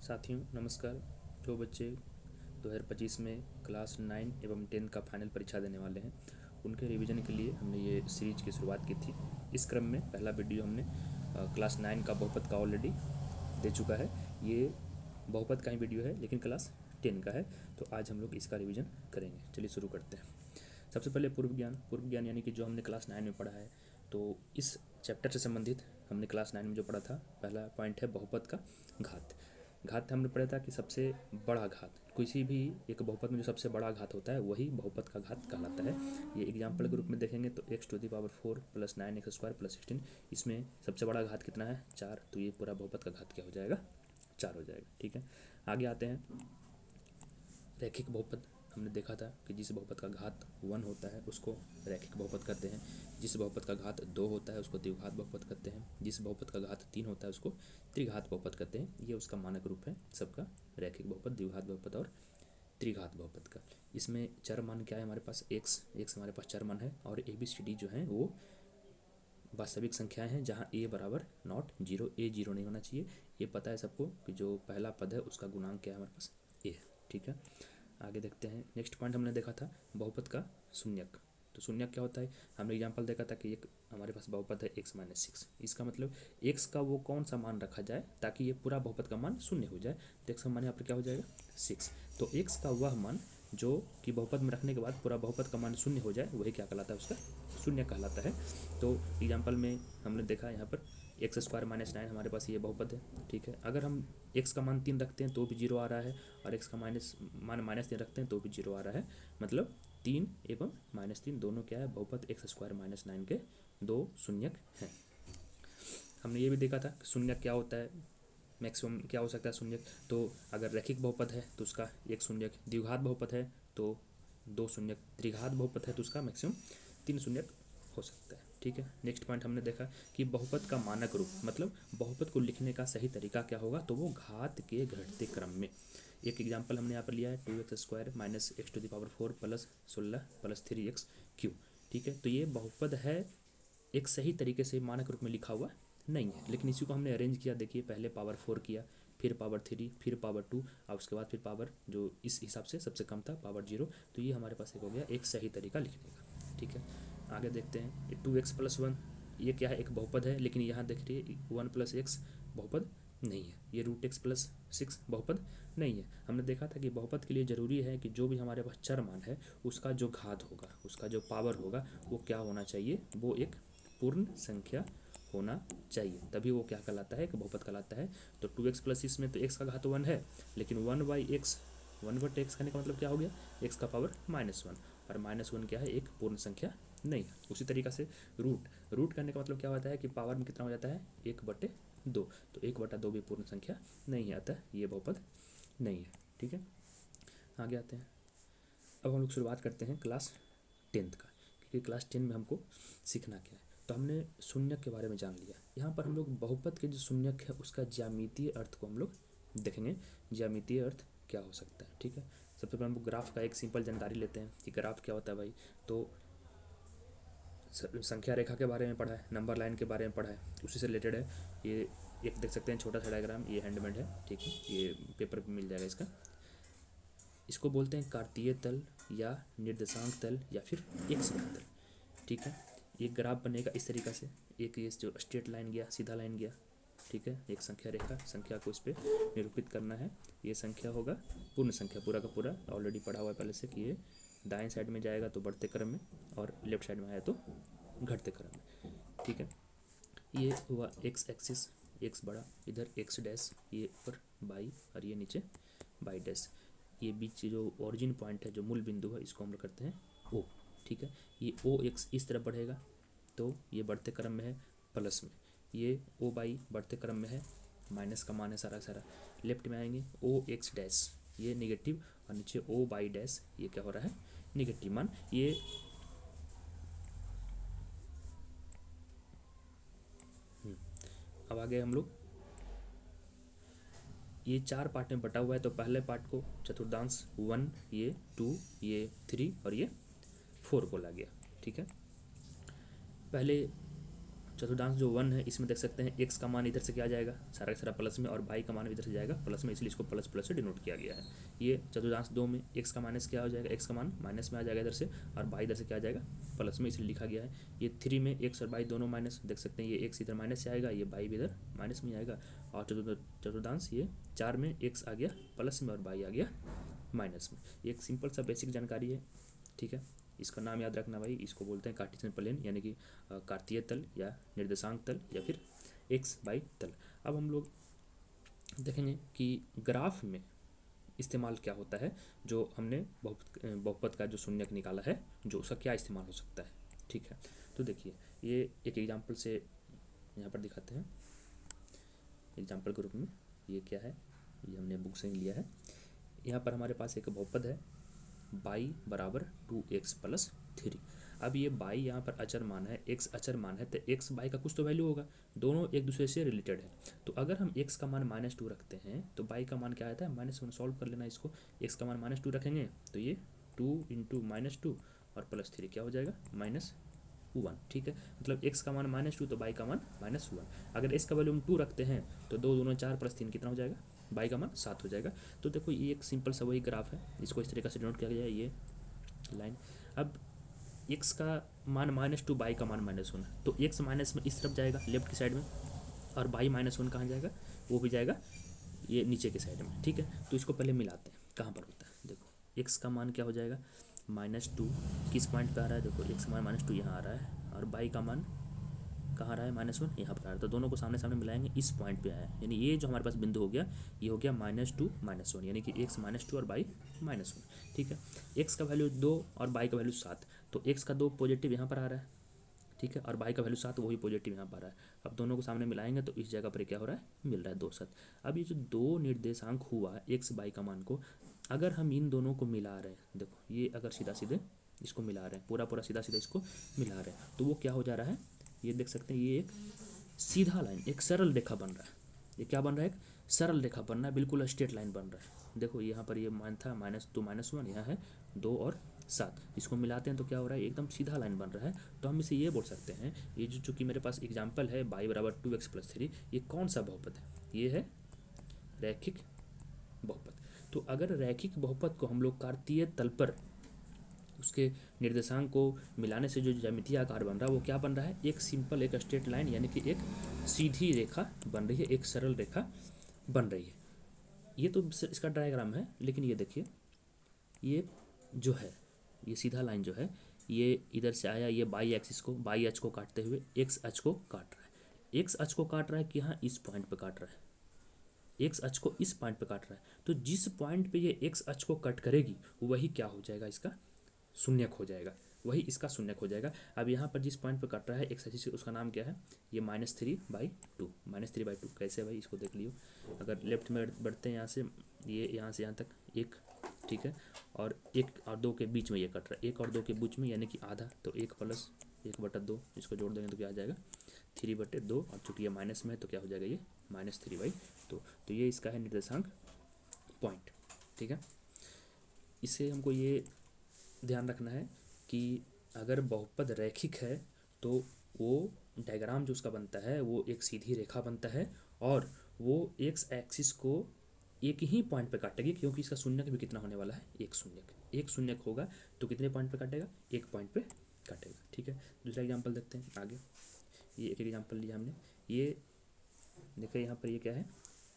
साथियों नमस्कार। जो बच्चे 2025 में क्लास 9 एवं 10 का फाइनल परीक्षा देने वाले हैं उनके रिवीजन के लिए हमने ये सीरीज की शुरुआत की थी। इस क्रम में पहला वीडियो हमने क्लास 9 का बहुपद का ऑलरेडी दे चुका है। ये बहुपद का ही वीडियो है लेकिन क्लास 10 का है, तो आज हम लोग इसका रिवीजन करेंगे। चलिए शुरू करते हैं। सबसे पहले पूर्व ज्ञान यानी कि जो हमने क्लास 9 में पढ़ा है, तो इस चैप्टर से संबंधित हमने क्लास 9 में जो पढ़ा था, पहला पॉइंट है बहुपद का घात। घात हमने पढ़ा था कि सबसे बड़ा घात, किसी भी एक बहुपद में जो सबसे बड़ा घात होता है वही बहुपद का घात कहलाता है। ये एग्जाम्पल के रूप में देखेंगे तो x⁴ + 9x² + 16, इसमें सबसे बड़ा घात कितना है 4, तो ये पूरा बहुपद का घात क्या हो जाएगा 4 हो जाएगा। ठीक है, आगे आते हैं। रैखिक बहुपद हमने देखा था कि जिस बहुपद का घात 1 होता है उसको रैखिक बहुपद कहते हैं, जिस बहुपद का घात 2 होता है उसको द्विघात बहुपद कहते हैं, जिस बहुपद का घात 3 होता है उसको त्रिघात बहुपद कहते हैं। ये उसका मानक रूप है सबका, रैखिक बहुपद, द्विघात बहुपद और त्रिघात बहुपद का। इसमें चर मान क्या है हमारे पास, x हमारे पास चर मान है, और ABCD जो है वो वास्तविक संख्याएं हैं जहाँ a बराबर नॉट जीरो, a जीरो नहीं होना चाहिए। ये पता है सबको कि जो पहला पद है उसका गुणांक क्या है हमारे पास a है। ठीक है, आगे देखते हैं। नेक्स्ट पॉइंट हमने देखा था बहुपद का शून्यक। तो शून्यक क्या होता है, हमने एग्जांपल देखा था कि एक हमारे पास बहुपद है x - 6। इसका मतलब x का वो कौन सा मान रखा जाए ताकि ये पूरा बहुपद का मान शून्य हो जाए। तो x का मान यहाँ पर क्या हो जाएगा 6। तो x का वह मान जो कि बहुपद में रखने के बाद पूरा बहुपद का मान शून्य हो जाए वही क्या कहलाता है, उसका शून्य कहलाता है। तो एग्जाम्पल में हमने देखा यहाँ पर x² - 9 हमारे पास ये बहुपद है। ठीक है, अगर हम x का मान 3 रखते हैं तो भी 0 आ रहा है, और x का मान -3 रखते हैं तो भी 0 आ रहा है। मतलब 3 एवं -3 दोनों क्या है, बहुपद x² - 9 के दो शून्यक हैं। हमने ये भी देखा था शून्यक क्या होता है, मैक्सिमम क्या हो सकता है शून्यक। तो अगर रैखिक बहुपद है तो उसका एक शून्यक, द्विघात बहुपद है तो 2 शून्यक, त्रिघात बहुपद है तो उसका मैक्सिमम 3 शून्यक हो सकता है। ठीक है, नेक्स्ट पॉइंट हमने देखा कि बहुपद का मानक रूप, मतलब बहुपद को लिखने का सही तरीका क्या होगा, तो वो घात के घटते क्रम में। एक एग्जाम्पल हमने यहाँ पर लिया है 2x² - x⁴ + 16 + 3x³। ठीक है, तो ये बहुपद है, एक सही तरीके से मानक रूप में लिखा हुआ नहीं है, लेकिन इसी को हमने अरेंज किया। देखिए, पहले पावर 4 किया, फिर पावर 3, फिर पावर 2, और उसके बाद फिर पावर जो इस हिसाब से सबसे कम था पावर 0। तो ये हमारे पास एक हो गया एक सही तरीका लिखने का। ठीक है, आगे देखते हैं। ये 2x + 1 ये क्या है, एक बहुपद है, लेकिन यहाँ देख रही है 1 + x बहुपद नहीं है। ये √x + 6 बहुपद नहीं है। हमने देखा था कि बहुपद के लिए ज़रूरी है कि जो भी हमारे पास चर मान है उसका जो घात होगा, उसका जो पावर होगा वो क्या होना चाहिए, वो एक पूर्ण संख्या होना चाहिए, तभी वो क्या कहलाता है, एक बहुपद कहलाता है। तो 2x + इसमें तो x का घात 1 है, लेकिन 1/x, 1/x करने का मतलब क्या हो गया, x का पावर -1, और -1 क्या है, एक पूर्ण संख्या नहीं है। उसी तरीक़ा से रूट करने का मतलब क्या होता है कि पावर में कितना हो जाता है 1/2, तो 1/2 भी पूर्ण संख्या नहीं है, अतः ये बहुपद नहीं है। ठीक है, आगे आते हैं। अब हम लोग शुरुआत करते हैं क्लास 10 का, क्योंकि क्लास 10 में हमको सीखना क्या है। तो हमने शून्यक के बारे में जान लिया। यहाँ पर हम लोग बहुपद के जो शून्यक है उसका ज्यामितीय अर्थ को हम लोग देखेंगे, ज्यामितीय अर्थ क्या हो सकता है। ठीक है, सबसे पहले हम लोग ग्राफ का एक सिंपल जानकारी लेते हैं कि ग्राफ क्या होता है भाई। तो संख्या रेखा के बारे में पढ़ा है, नंबर लाइन के बारे में पढ़ा है, उसी से रिलेटेड है। ये एक देख सकते हैं छोटा सा डायग्राम, ये हैंडमेड है। ठीक है, ये पेपर पर मिल जाएगा इसका। इसको बोलते हैं कार्तीय तल या निर्देशांक तल या फिर एक्स तल। ठीक है, ये ग्राफ बनेगा इस तरीक़ा से, एक ये जो स्ट्रेट लाइन गया, सीधा लाइन गया। ठीक है, एक संख्या रेखा, संख्या को इस पर निरूपित करना है। ये संख्या होगा पूर्ण संख्या, पूरा का पूरा ऑलरेडी पढ़ा हुआ है पहले से कि ये दाएं साइड में जाएगा तो बढ़ते क्रम में, और लेफ्ट साइड में आया तो घटते क्रम में। ठीक है, ये हुआ एक्स एक्सिस, एक्स बड़ा, इधर एक्स डैश, ये ऊपर बाई और ये नीचे बाई डैश। ये बीच जो ओरिजिन पॉइंट है, जो मूल बिंदु है, इसको हम लोग करते हैं ओ। ठीक है, ये ओ एक्स इस तरफ बढ़ेगा तो ये बढ़ते क्रम में है प्लस में, ये ओ बाई बढ़ते क्रम में है, माइनस का मान है सारा सारा। लेफ्ट में आएंगे ओ एक्स डैश, ये निगेटिव, और नीचे ओ बाई डैश, ये क्या हो रहा है निगेटिव मान। ये अब आगे हम लोग, ये 4 पार्ट में बटा हुआ है। तो पहले पार्ट को चतुर्थांश 1, ये 2, ये 3 और ये 4 बोला गया। ठीक है, पहले चतुर्थांश जो 1 है इसमें देख सकते हैं x का मान इधर से क्या जाएगा, सारा का सारा प्लस में, और y का मान इधर से जाएगा प्लस में, इसलिए इसको प्लस प्लस से डिनोट किया गया है। ये चतुर्थांश 2 में x का माइनस क्या हो जाएगा, x का मान माइनस में आ जाएगा इधर से, और y इधर से क्या आ जाएगा, प्लस में, इसलिए लिखा गया है। ये 3 में x और y दोनों माइनस, देख सकते हैं ये x इधर माइनस से आएगा, ये y भी इधर माइनस में आएगा, और चतुर्थांश ये 4 में x आ गया प्लस में और y आ गया माइनस में। ये एक सिंपल सा बेसिक जानकारी है, ठीक है। इसका नाम याद रखना भाई, इसको बोलते हैं कार्टेशियन प्लेन, यानी कि कार्तीय तल या निर्देशांक तल या फिर एक्स वाई तल। अब हम लोग देखेंगे कि ग्राफ में इस्तेमाल क्या होता है, जो हमने बहुपद का जो शून्यक निकाला है, जो उसका क्या इस्तेमाल हो सकता है, ठीक है। तो देखिए ये एक एग्जाम्पल से यहाँ पर दिखाते हैं, एग्जाम्पल के रूप में। ये क्या है, ये हमने बुक से ही लिया है। यहाँ पर हमारे पास एक बहुपद है y बराबर 2x प्लस 3। अब ये y यहाँ पर अचर मान है, x अचर मान है, तो x y का कुछ तो वैल्यू होगा, दोनों एक दूसरे से रिलेटेड है। तो अगर हम x का मान -2 रखते हैं तो y का मान क्या आता है -1। सॉल्व कर लेना इसको, x का मान -2 रखेंगे तो ये 2 इंटू -2 और प्लस 3 क्या हो जाएगा -1, ठीक है। मतलब x का मान -2 तो y का मान -1। अगर x का वैल्यू हम 2 रखते हैं तो 2 दूना 4 प्लस 3 कितना हो जाएगा, y का मान 7 हो जाएगा। तो देखो ये एक सिंपल सा वही ग्राफ है, इसको इस तरीके से डिनोट किया गया है, ये लाइन। अब x का मान -2, y का मान -1, तो x माइनस में इस तरफ जाएगा लेफ्ट की साइड में, और y -1 कहाँ जाएगा, वो भी जाएगा ये नीचे की साइड में, ठीक है। तो इसको पहले मिलाते हैं, कहाँ पर होता है, देखो x का मान क्या हो जाएगा -2, किस पॉइंट पे आ रहा है, देखो x का मान -2 यहाँ आ रहा है, और y का मान कहाँ आ रहा है -1 यहाँ पर आ रहा है। तो दोनों को सामने सामने मिलाएंगे, इस पॉइंट पे आया है, यानी ये जो हमारे पास बिंदु हो गया, ये हो गया -2 -1, यानी कि x -2 और y -1, ठीक है। x का वैल्यू 2 और y का वैल्यू 7, तो x का 2 पॉजिटिव यहाँ पर आ रहा है, ठीक है, और y का वैल्यू 7 वही पॉजिटिव यहाँ पर आ रहा है। अब दोनों को सामने मिलाएंगे तो इस जगह पर क्या हो रहा है, मिल रहा है 2 7। अब ये जो 2 निर्देशांक हुआ x y का मान को, अगर हम इन दोनों को मिला रहे हैं, देखो ये अगर सीधा सीधे इसको मिला रहे हैं, पूरा पूरा सीधा सीधा इसको मिला रहे हैं, तो वो क्या हो जा रहा है, ये देख सकते हैं, ये एक सीधा लाइन, एक सरल रेखा बन रहा है। ये क्या बन रहा है, एक सरल रेखा बन रहा है, बिल्कुल स्ट्रेट लाइन बन रहा है। देखो यहाँ पर ये मान था -2 -1, यहाँ है 2 और 7, इसको मिलाते हैं तो क्या हो रहा है, एकदम सीधा लाइन बन रहा है। तो हम इसे ये बोल सकते हैं, ये जो चूँकि मेरे पास एग्जाम्पल है y बराबर 2x प्लस 3, ये कौन सा बहुपद है, ये है रैखिक बहुपद। तो अगर रैखिक बहुपद को हम लोग कार्तीय तल पर उसके निर्देशांक को मिलाने से जो ज्यामितीय आकार बन रहा है वो क्या बन रहा है, एक सिंपल एक स्ट्रेट लाइन, यानी कि एक सीधी रेखा बन रही है, एक सरल रेखा बन रही है। ये तो इसका डायग्राम है, लेकिन ये देखिए ये जो है, ये सीधा लाइन जो है, ये इधर से आया, ये बाई एक्सिस को, बाई अक्ष को काटते हुए एक्स अक्ष को काट रहा है। एक्स अक्ष को काट रहा है कि हाँ इस पॉइंट पे काट रहा है, एक्स अक्ष को इस पॉइंट पे काट रहा है। तो जिस पॉइंट पे ये एक्स अक्ष को कट करेगी वही क्या हो जाएगा, इसका शून्यक हो जाएगा, वही इसका शून्यक हो जाएगा। अब यहाँ पर जिस पॉइंट पर कट रहा है एक्स एक्सिस, उसका नाम क्या है, ये -3/2, -3/2 कैसे भाई, इसको देख लियो। अगर लेफ्ट में बढ़ते हैं यहाँ से, ये यहाँ से यहाँ तक 1, ठीक है, और 1 और 2 के बीच में ये कट रहा है, 1 और 2 के बीच में, यानी कि आधा, तो 1 + 1/2, इसको जोड़ देंगे तो क्या आ जाएगा 3/2, और चूँकि ये माइनस में है तो क्या हो जाएगा, ये -3/2। तो ये इसका है निर्देशांक पॉइंट, ठीक है। इससे हमको ये ध्यान रखना है कि अगर बहुपद रैखिक है तो वो डायग्राम जो उसका बनता है वो एक सीधी रेखा बनता है, और वो एक्स एक्सिस को एक ही पॉइंट पे काटेगी, क्योंकि इसका शून्यक भी कितना होने वाला है, एक शून्यक होगा, तो कितने पॉइंट पे काटेगा, एक पॉइंट पे काटेगा, ठीक है। दूसरा एग्जाम्पल देखते हैं आगे। ये एक एग्जाम्पल लिया हमने, ये देखिए यहाँ पर ये क्या है,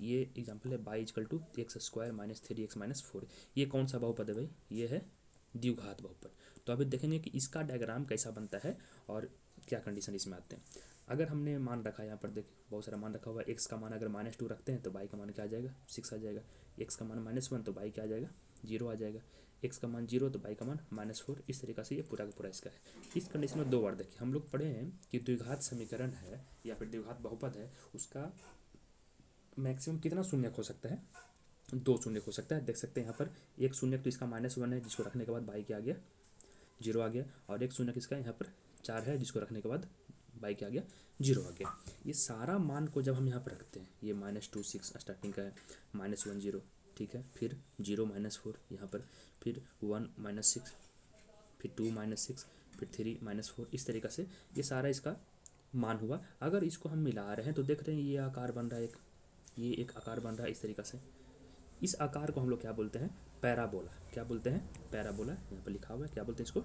ये एग्जाम्पल है y = x² - 3x - 4। ये कौन सा बहुपद है भाई, ये है द्विघात बहुपद। तो अभी देखेंगे कि इसका डायग्राम कैसा बनता है और क्या कंडीशन इसमें आते हैं। अगर हमने मान रखा है, यहाँ पर देखिए बहुत सारा मान रखा हुआ है, x का मान अगर -2 रखते हैं तो y का मान क्या आ जाएगा 6 आ जाएगा, x का मान -1 तो y क्या आ जाएगा 0 आ जाएगा, x का मान 0 तो y का मान -4। इस तरीके से ये पूरा का पूरा इसका है। इस कंडीशन में 2 बार देखिए, हम लोग पढ़े हैं कि द्विघात समीकरण है या फिर द्विघात बहुपद है, उसका मैक्सिमम कितना शून्यक हो सकता है, 2 शून्यक हो सकता है। देख सकते हैं यहाँ पर एक शून्यक तो इसका -1 है, जिसको रखने के बाद y क्या आ गया 0 आ गया, और एक शून्यक इसका यहाँ पर 4 है, जिसको रखने के बाद y क्या आ गया 0 आ गया। ये सारा मान को जब हम यहाँ पर रखते हैं, ये -2 6 स्टार्टिंग का है, -1 0, ठीक है, फिर 0 -4 यहाँ पर, फिर 1 -6, फिर 2 -6, फिर 3 -4, इस तरीक़ा से ये सारा इसका मान हुआ। अगर इसको हम मिला रहे हैं तो देख रहे हैं ये आकार बन रहा है, ये एक आकार बन रहा है इस तरीक़ा से। इस आकार को हम लोग क्या बोलते हैं? पैराबोला। क्या बोलते हैं? पैराबोला। यहाँ पर लिखा हुआ है, क्या बोलते हैं इसको?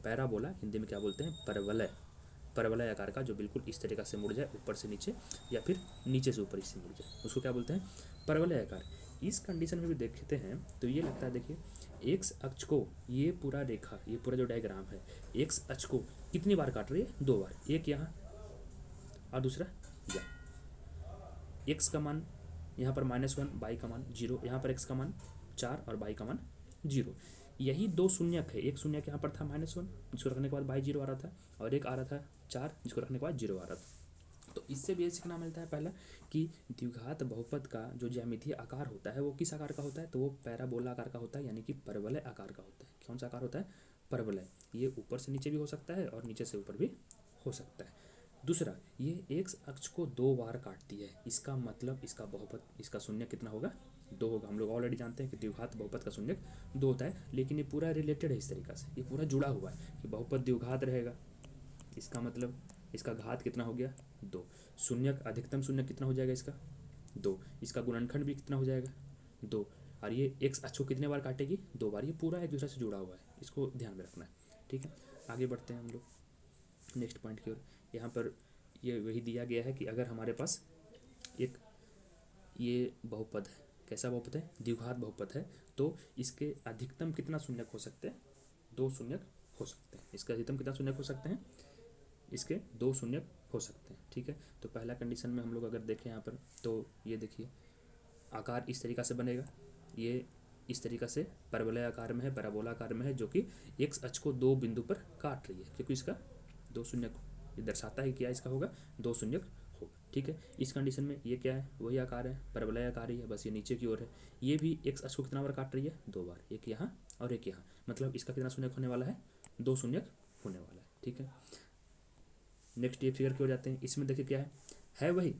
पैराबोला। हिंदी में क्या बोलते हैं? परवलय। परवलय आकार का जो बिल्कुल इस तरीक़ा से मुड़ जाए, ऊपर से नीचे या फिर नीचे से ऊपर इससे मुड़ जाए, उसको क्या बोलते हैं? परवलय आकार। इस कंडीशन में भी देखते हैं तो ये लगता है, देखिए एक्स अक्ष को, ये पूरा रेखा, ये पूरा जो डायग्राम है, एक्स अक्ष को कितनी बार काट रही है? 2 बार। एक यहाँ और दूसरा यहाँ। एक्स का मान यहाँ पर -1, बाई का मान 0, यहाँ पर एक्स का मान 4 और बाई का मान 0। यही 2 शून्यक है। एक शून्यक यहाँ पर था -1, जिसको रखने के बाद बाई 0 आ रहा था, और एक आ रहा था 4, जिसको रखने के बाद 0 आ रहा था। तो इससे भी ये सीखना मिलता है पहला कि द्विघात बहुपद का जो ज्यामितीय आकार होता है वो किस आकार का होता है? तो वो पैराबोला आकार का होता है, यानी कि परवलय आकार का होता है। कौन सा आकार होता है? परवलय। ये ऊपर से नीचे भी हो सकता है और नीचे से ऊपर भी हो सकता है। दूसरा, ये एक्स अक्ष को 2 बार काटती है, इसका मतलब इसका बहुपद, इसका शून्य कितना होगा? 2 होगा। हम लोग ऑलरेडी जानते हैं कि द्विघात बहुपद का शून्य 2 होता है, लेकिन ये पूरा रिलेटेड है इस तरीक़ा से, ये पूरा जुड़ा हुआ है कि बहुपद द्विघात रहेगा, इसका मतलब इसका घात कितना हो गया? 2। शून्यक, अधिकतम शून्यक कितना हो जाएगा इसका? 2। इसका गुणनखंड भी कितना हो जाएगा? 2। और ये एक्स अक्ष को कितने बार काटेगी? 2 बार। ये पूरा एक दूसरे से जुड़ा हुआ है, इसको ध्यान में रखना है। ठीक है, आगे बढ़ते हैं हम लोग नेक्स्ट पॉइंट की ओर। यहाँ पर ये वही दिया गया है कि अगर हमारे पास एक ये बहुपद है, कैसा बहुपद है? द्विघात बहुपद है, तो इसके अधिकतम कितना शून्यक हो सकते हैं? 2 शून्यक हो सकते हैं। इसके अधिकतम कितना शून्यक हो सकते हैं? इसके 2 शून्यक हो सकते हैं। ठीक है, तो पहला कंडीशन में हम लोग अगर देखें यहाँ पर, तो ये देखिए आकार इस तरीक़ा से बनेगा, ये इस तरीक़ा से परवलय आकार में है, पैराबोला आकार में है, जो कि एक्स अक्ष को 2 बिंदु पर काट रही है, क्योंकि इसका 2 शून्यक ये दर्शाता है क्या इसका होगा? 2 शून्यक होगा। ठीक है, इस कंडीशन में ये क्या है? वही आकार है, परवलय आकार ही है, बस ये नीचे की ओर है। ये भी एक्स अक्ष को कितना बार काट रही है? 2 बार, एक यहाँ और एक यहाँ, मतलब इसका कितना शून्यक होने वाला है? 2 शून्यक होने वाला है। ठीक है, नेक्स्ट ये फिगर की ओर जाते हैं। इसमें देखिए क्या है वही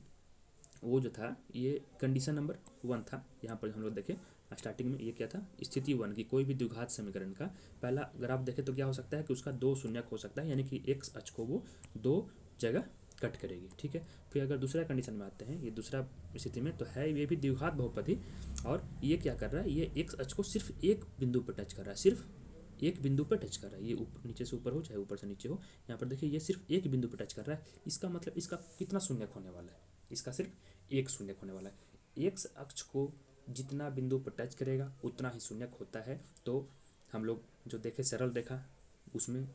वो जो था, ये कंडीशन नंबर 1 था। यहाँ पर हम लोग देखें स्टार्टिंग में ये क्या था? स्थिति 1 की कोई भी द्विघात समीकरण का पहला अगर आप देखें तो क्या हो सकता है कि उसका 2 शून्यक हो सकता है, यानी कि एक्स अक्ष को वो 2 जगह कट करेगी। ठीक है, फिर अगर दूसरा कंडीशन में आते हैं, ये दूसरा स्थिति में तो है ये भी द्विघात बहुपद ही, और ये क्या कर रहा है? ये एक्स अक्ष को सिर्फ एक बिंदु पर टच कर रहा है, सिर्फ एक बिंदु पर टच कर रहा है। ये नीचे से ऊपर हो चाहे ऊपर से नीचे हो, यहाँ पर देखिए ये सिर्फ एक बिंदु पर टच कर रहा है। इसका मतलब इसका कितना शून्यक होने वाला है? इसका सिर्फ एक शून्यक होने वाला है। एक्स अक्ष को जितना बिंदु पर टच करेगा उतना ही शून्यक होता है। तो हम लोग जो देखे सरल रेखा, उसमें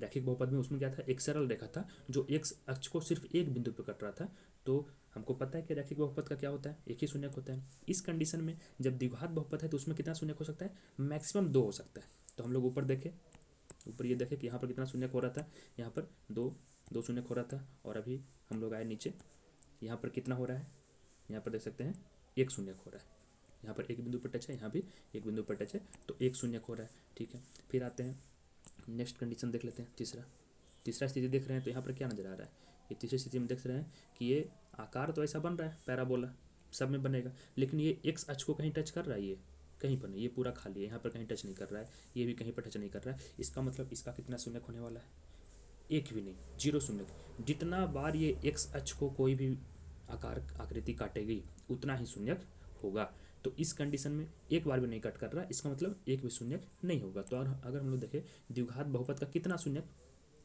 रैखिक बहुपद में उसमें क्या था? एक सरल रेखा था जो एक्स अक्ष को सिर्फ एक बिंदु पर कट रहा था। तो हमको पता है कि रैखिक बहुपद का क्या होता है? एक ही शून्यक होता है। इस कंडीशन में जब द्विघात बहुपद है तो उसमें कितना शून्यक हो सकता है? मैक्सिमम 2 हो सकता है। तो हम लोग ऊपर देखें, ऊपर ये देखें कि यहाँ पर कितना शून्यक हो रहा था? यहाँ पर 2 शून्यक हो रहा था, और अभी हम लोग आए नीचे, यहाँ पर कितना हो रहा है? यहाँ पर देख सकते हैं 1 शून्यक हो रहा है। यहाँ पर एक बिंदु पर टच है, यहाँ भी एक बिंदु पर टच है, तो 1 शून्यक हो रहा है। ठीक है, फिर आते हैं नेक्स्ट कंडीशन देख लेते हैं। तीसरा स्थिति देख रहे हैं तो यहाँ पर क्या नजर आ रहा है? ये तीसरी स्थिति में देख रहे हैं कि ये आकार तो ऐसा बन रहा है, पैराबोला सब में बनेगा, लेकिन ये एक्स अक्ष को कहीं टच कर रहा है? ये कहीं पर नहीं, ये पूरा खाली है, यहाँ पर कहीं टच नहीं कर रहा है, ये भी कहीं पर टच नहीं कर रहा है। इसका मतलब इसका कितना शून्यक होने वाला है? एक भी नहीं, 0 शून्यक। जितना बार ये एक्स अक्ष को कोई भी आकार आकृति काटेगी उतना ही शून्यक होगा। तो इस कंडीशन में एक बार भी नहीं कट कर रहा है, इसका मतलब एक भी शून्यक नहीं होगा। तो अगर हम लोग देखें द्विघात बहुपद का कितना शून्यक,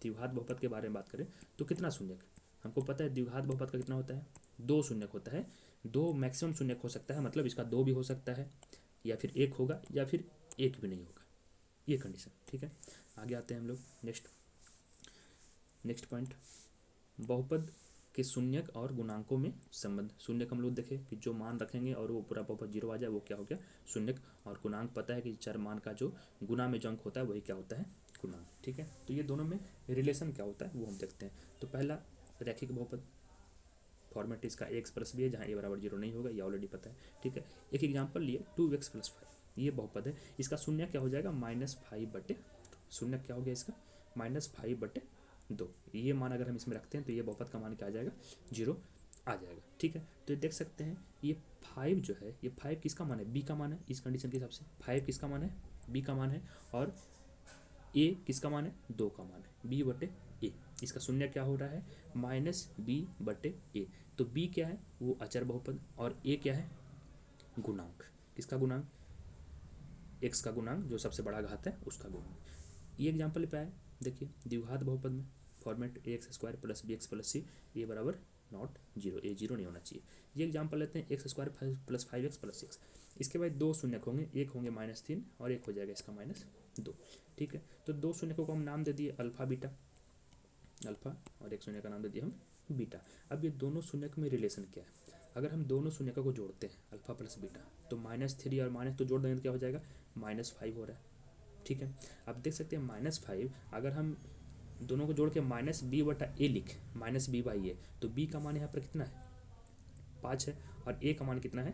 द्विघात बहुपद के बारे में बात करें तो कितना शून्यक हमको पता है? द्विघात बहुपद का कितना होता है? 2 शून्यक होता है। 2 मैक्सिमम शून्यक हो सकता है, मतलब इसका 2 भी हो सकता है, या फिर 1 होगा, या फिर 1 भी नहीं होगा, ये कंडीशन। ठीक है, आगे आते हैं हम लोग नेक्स्ट पॉइंट, बहुपद के शून्यक और गुणांकों में संबंध। शून्यक हम लोग देखें कि जो मान रखेंगे और वो पूरा बहुपद 0 आ जाए वो क्या हो गया? शून्यक। और गुणांक पता है कि चर मान का जो गुना में जो अंक होता है वही क्या होता है? गुणांक। ठीक है, तो ये दोनों में रिलेशन क्या होता है वो हम देखते हैं। तो पहला रैखिक बहुपद, फॉर्मेट इसका एक्स प्लस बी है, जहाँ ए बराबर 0 नहीं होगा, ये ऑलरेडी पता है। ठीक है, एक एग्जाम्पल लिए 2x + 5, ये बहुपद है, इसका शून्य क्या हो जाएगा? -5/2। शून्य क्या हो गया इसका? -5/2। ये मान अगर हम इसमें रखते हैं तो ये बहुपद का मान क्या आ जाएगा? 0 आ जाएगा। ठीक है, तो ये देख सकते हैं ये 5 जो है, ये 5 किसका मान है? b का मान है। इस कंडीशन के हिसाब से 5 किसका मान है? b का मान है। और a किसका मान है? 2 का मान है, b/a ए। इसका शून्य क्या हो रहा है, -b/a। तो b क्या है, वो अचर बहुपद, और a क्या है, गुणांक। किसका गुणांक, x का गुणांक, जो सबसे बड़ा घात है उसका गुणांक। ये एग्जाम्पल पे आए, देखिए द्विघात बहुपद में फॉर्मेट ax² + bx + c ये बराबर नॉट जीरो, ए जीरो नहीं होना चाहिए। ये एग्जाम्पल लेते हैं x² + 5x + 6। इसके बाद दो शून्य होंगे, एक होंगे -3 और एक हो जाएगा इसका -2। ठीक है, तो दो शून्य को हम नाम दे दिए अल्फा बीटा, अल्फा, और एक शून्य का नाम दे दिया हम बीटा। अब ये दोनों शून्यक में रिलेशन क्या है, अगर हम दोनों शून्यकों को जोड़ते हैं अल्फा प्लस बीटा, तो -3 और माइनस तो जोड़ देंगे तो क्या हो जाएगा, -5 हो रहा है। ठीक है, अब देख सकते हैं -5 अगर हम दोनों को जोड़ के -b/a लिख, -b/a, तो b का मान यहाँ पर कितना है, 5 है, और a का मान कितना है,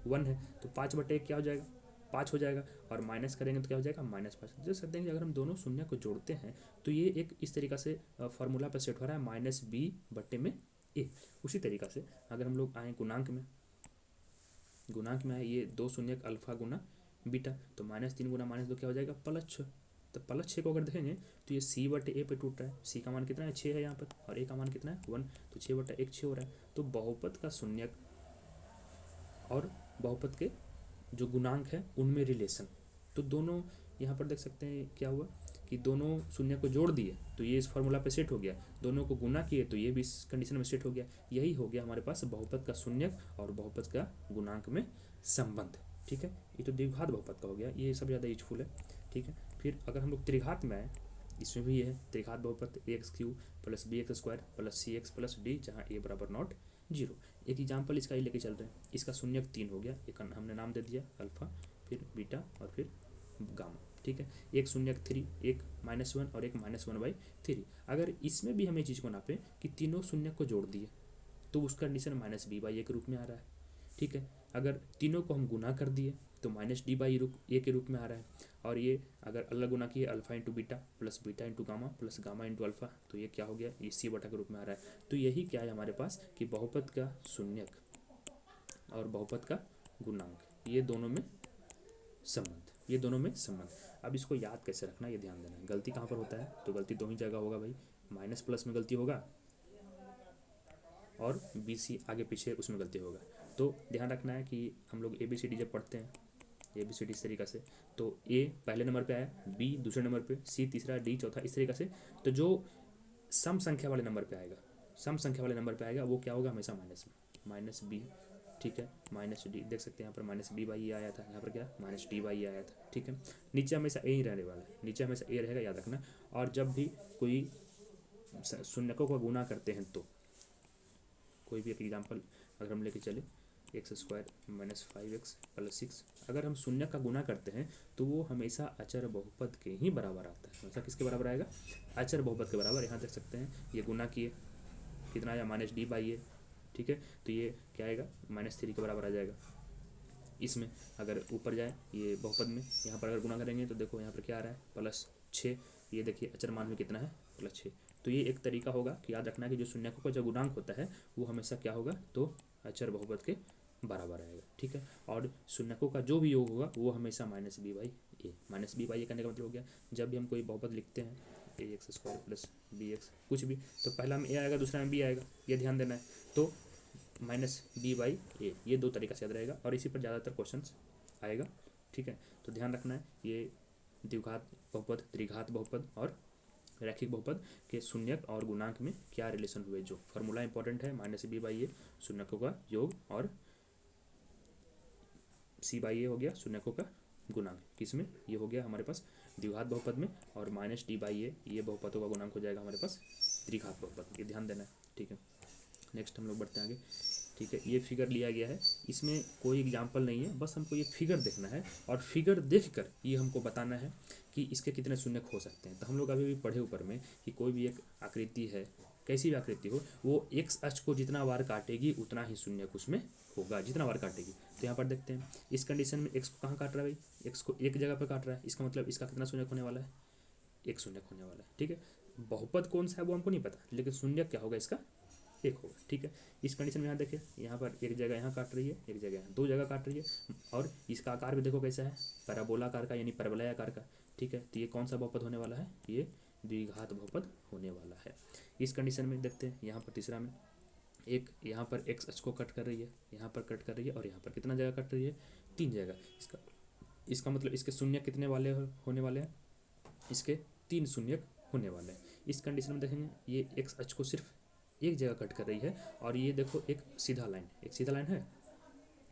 1 है, तो 5/1 क्या हो जाएगा, 5 हो जाएगा, और माइनस करेंगे तो क्या हो जाएगा, -5। देख सकते हैं कि अगर हम दोनों शून्य को जोड़ते हैं तो ये एक इस तरीका से फॉर्मूला पर सेट हो रहा है, -b/a। उसी तरीका से अगर हम लोग आए गुणांक में, गुणांक में आए ये दो शून्य अल्फा गुना बीटा, तो -3 गुना -2 क्या हो जाएगा, +6। तो +6 को अगर देखेंगे तो ये c/a पे टूट रहा है, c का मान कितना है, 6 है यहाँ पर, और a का मान कितना है, 1, तो 6/1 6 हो रहा है। तो बहुपद का शून्यक और बहुपद के जो गुणांक है उनमें रिलेशन, तो दोनों यहाँ पर देख सकते हैं क्या हुआ कि दोनों शून्य को जोड़ दिए तो ये इस फॉर्मूला पे सेट हो गया, दोनों को गुना किए तो ये भी इस कंडीशन में सेट हो गया। यही हो गया हमारे पास बहुपद का शून्यक और बहुपद का गुणांक में संबंध। ठीक है, ये तो द्विघात बहुपद का हो गया, ये सब ज़्यादा यूजफुल है। ठीक है, फिर अगर हम लोग त्रिघात में आए, इसमें भी ये है त्रिघात बहुपद ax³ + bx² + cx + d, जहाँ a बराबर नॉट जीरो। एक एग्जाम्पल इसका ही लेके चल रहे हैं, इसका शून्यक 3 हो गया, एक हमने नाम दे दिया अल्फा, फिर बीटा और फिर गामा। ठीक है, एक शून्यक 3, एक -1 और एक -1/3। अगर इसमें भी हमें चीज़ को नापें कि तीनों शून्य को जोड़ दिए तो उसका कंडीशन -b/a के रूप में आ रहा है। ठीक है, अगर तीनों को हम गुना कर दिए तो -d/a के रूप में आ रहा है, और ये अगर अलग गुना किए alpha into beta plus beta into gamma plus gamma into alpha, तो ये क्या हो गया, ये c/, के रूप में आ रहा है। तो यही क्या है हमारे पास कि बहुपद का शून्यक और बहुपद का गुणांक, ये दोनों में संबंध, ये दोनों में संबंध। अब इसको याद कैसे रखना, ये ध्यान देना है। गलती कहाँ पर होता है, तो गलती दो ही जगह होगा भाई, माइनस प्लस में गलती होगा और BC आगे पीछे उसमें गलती होगा। तो ध्यान रखना है कि हम लोग ABCD जब पढ़ते हैं, ABCD इस तरीका से, तो A पहले नंबर पे आया, B दूसरे नंबर पे, C तीसरा, D चौथा, इस तरीका से। तो जो सम संख्या वाले नंबर पे आएगा, सम संख्या वाले नंबर पे आएगा वो क्या होगा, हमेशा माइनस में, -b। ठीक है, -d, देख सकते हैं यहाँ पर -b/a आया था, यहाँ पर क्या -d/a आया था। ठीक है, नीचे हमेशा a ही रहने वाला है, नीचे हमेशा a रहेगा, याद रखना। और जब भी कोई शून्यकों का गुना करते हैं, तो कोई भी एक एग्जाम्पल अगर हम लेके चले, x² - 5x + 6, अगर हम शून्य का गुना करते हैं तो वो हमेशा अचर बहुपद के ही बराबर आता है। हमेशा किसके बराबर आएगा, अचर बहुपद के बराबर। यहाँ देख सकते हैं ये गुना किए, कितना आया, -d/a। ठीक है, तो ये क्या आएगा, -3 के बराबर आ जाएगा। इसमें अगर ऊपर जाए ये बहुपद में, यहाँ पर अगर गुना करेंगे तो देखो यहाँ पर क्या आ रहा है, +6। ये देखिए अचर मान में कितना है, +6। तो ये एक तरीका होगा कि याद रखना कि जो शून्यकों का जो गुणांक होता है वो हमेशा क्या होगा, तो अचर बहुपद के बराबर आएगा। ठीक है, और शून्यकों का जो भी योग होगा वो हमेशा -b/a। -b/a करने का मतलब हो गया, जब भी हम कोई बहुपद लिखते हैं ax² + bx कुछ भी, तो पहला में a आएगा, दूसरा में b आएगा, ये ध्यान देना है। तो -b/a, ये दो तरीका से याद रहेगा, और इसी पर ज़्यादातर क्वेश्चंस आएगा। ठीक है, तो ध्यान रखना है ये द्विघात बहुपद, त्रिघात बहुपद और रैखिक बहुपद के शून्यक और गुणांक में क्या रिलेशन हुए। जो फॉर्मूला इंपॉर्टेंट है, -b/a शून्यकों का योग और c/a हो गया शून्यकों का गुणांक, किसमें, ये हो गया हमारे पास द्विघात बहुपद में, और -d/a ये बहुपदों का गुणांक हो जाएगा हमारे पास त्रिघात बहुपद, ये ध्यान देना है। ठीक है, नेक्स्ट हम लोग बढ़ते हैं आगे। ठीक है, ये फिगर लिया गया है, इसमें कोई एग्जाम्पल नहीं है, बस हमको ये फिगर देखना है, और फिगर देखकर ये हमको बताना है कि इसके कितने शून्यक हो सकते हैं। तो हम लोग अभी भी पढ़े ऊपर में कि कोई भी एक आकृति है, कैसी भी आकृति हो, वो x अक्ष को जितना बार काटेगी उतना ही शून्यक उसमें होगा, जितना बार काटेगी। तो यहाँ पर देखते हैं इस कंडीशन में x को कहाँ काट रहा है भाई, x को एक जगह पर काट रहा है, इसका मतलब इसका कितना शून्यक होने वाला है, एक शून्यक होने वाला है। ठीक है, बहुपद कौन सा है वो हमको नहीं पता, लेकिन शून्यक क्या होगा, इसका एक होगा। ठीक है, इस कंडीशन में यहाँ देखिए, यहाँ पर एक जगह यहाँ काट रही है, एक जगह यहाँ, दो जगह काट रही है, और इसका आकार भी देखो कैसा है, पैराबोला आकार का, यानी परवलय आकार का। ठीक है, तो ये कौन सा बहुपद होने वाला है, ये द्विघात बहुपद होने वाला है। इस कंडीशन में देखते हैं यहाँ पर तीसरा में एक यहाँ पर x अक्ष को कट कर रही है, यहाँ पर कट कर रही है और यहाँ पर कितना जगह कट रही है, 3 जगह। इसका मतलब इसके शून्य कितने वाले होने वाले हैं, इसके 3 शून्य होने वाले हैं। इस कंडीशन में देखेंगे ये x अक्ष को सिर्फ एक जगह कट कर रही है और ये देखो एक सीधा लाइन है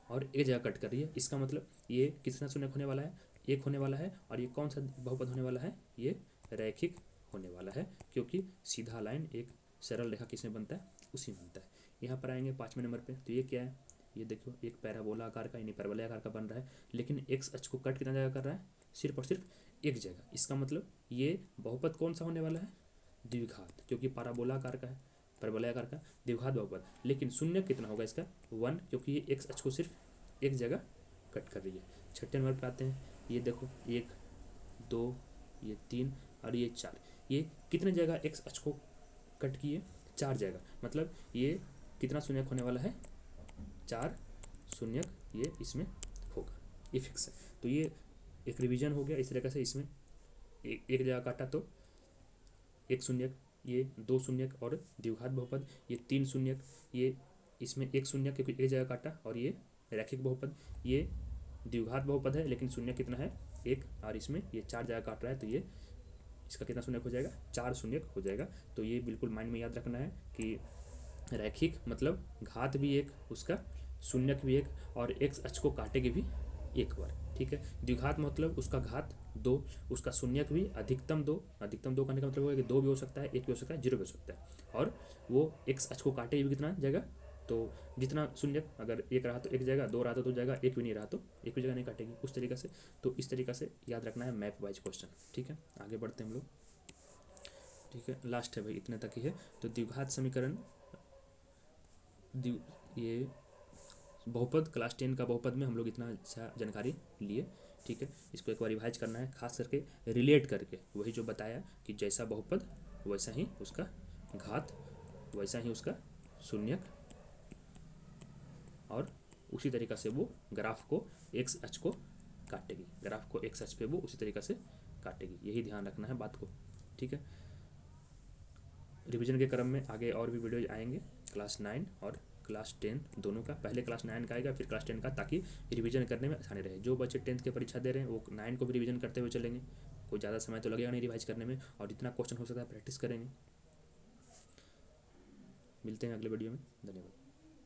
और एक जगह कट कर रही है। इसका मतलब ये कितना शून्य होने वाला है, 1 होने वाला है। और ये कौन सा बहुपद होने वाला है, ये रैखिक होने वाला है, क्योंकि सीधा लाइन एक सरल रेखा किसमें बनता है, उसी में बनता है। यहाँ पर आएंगे 5वें नंबर पे, तो ये क्या है, ये देखो एक पैराबोला आकार का यानी परवलय आकार का बन रहा है, लेकिन एक्स अक्ष को कट कितना जगह कर रहा है, सिर्फ और सिर्फ एक जगह। इसका मतलब ये बहुपद कौन सा होने वाला है, द्विघात, क्योंकि पैराबोला आकार का है, परवलय आकार का द्विघात बहुपद। लेकिन शून्य कितना होगा इसका, 1, क्योंकि ये एक्स अक्ष को सिर्फ एक जगह कट कर रही है। 6ठे नंबर पे आते हैं, ये देखो 1 2 ये 3 और ये 4, ये कितने जगह एक्स अक्ष को कट किए, 4 जगह। मतलब ये कितना शून्य होने वाला है, 4 शून्य ये इसमें होगा, ये फिक्स है। तो ये एक रिवीजन हो गया। इस तरीके से इसमें एक जगह काटा तो 1 शून्य, ये 2 शून्य और द्विघात बहुपद, ये 3 शून्य, ये इसमें 1 शून्य क्योंकि एक जगह काटा, और ये रैखिक बहुपद, ये द्विघात बहुपद है लेकिन शून्य कितना है, 1, और इसमें ये 4 जगह काट रहा है, तो ये इसका कितना शून्य हो जाएगा, 4 शून्य हो जाएगा। तो ये बिल्कुल माइंड में याद रखना है कि रैखिक मतलब घात भी एक, उसका शून्यक भी एक, और एक्स अक्ष को काटेगी भी एक बार, ठीक है। द्विघात मतलब उसका घात 2, उसका शून्यक भी अधिकतम 2, अधिकतम 2 करने का मतलब है कि 2 भी हो सकता है, 1 भी हो सकता है, 0 भी हो सकता है, और वो एक्स अक्ष को काटेगी भी कितना जगह, तो जितना शून्यक अगर 1 रहा तो एक जगह, 2 रहा तो 2 जगह, 1 भी नहीं रहा तो एक भी जगह नहीं काटेगी, उस तरीके से। तो इस तरीके से याद रखना है मैप वाइज क्वेश्चन, ठीक है। आगे बढ़ते हैं हम लोग, ठीक है, लास्ट है भाई, इतने तक ही है। तो द्विघात समीकरण, ये बहुपद क्लास 10 का बहुपद में हम लोग इतना अच्छा जानकारी लिए, ठीक है। इसको एक बार रिवाइज करना है, खास करके रिलेट करके, वही जो बताया कि जैसा बहुपद वैसा ही उसका घात, वैसा ही उसका शून्यक, और उसी तरीक़ा से वो ग्राफ को एक्स अक्ष को काटेगी, ग्राफ को एक्स अक्ष पे वो उसी तरीक़ा से काटेगी, यही ध्यान रखना है बात को, ठीक है। रिवीजन के क्रम में आगे और भी वीडियो आएंगे क्लास 9 और क्लास 10 दोनों का। पहले क्लास 9 का आएगा फिर क्लास 10 का, ताकि रिवीजन करने में आसानी रहे। जो बच्चे 10th की परीक्षा दे रहे हैं वो 9 को भी रिवीजन करते हुए चलेंगे, कोई ज़्यादा समय तो लगेगा नहीं रिवाइज करने में, और जितना क्वेश्चन हो सकता है प्रैक्टिस करेंगे। मिलते हैं अगले वीडियो में, धन्यवाद।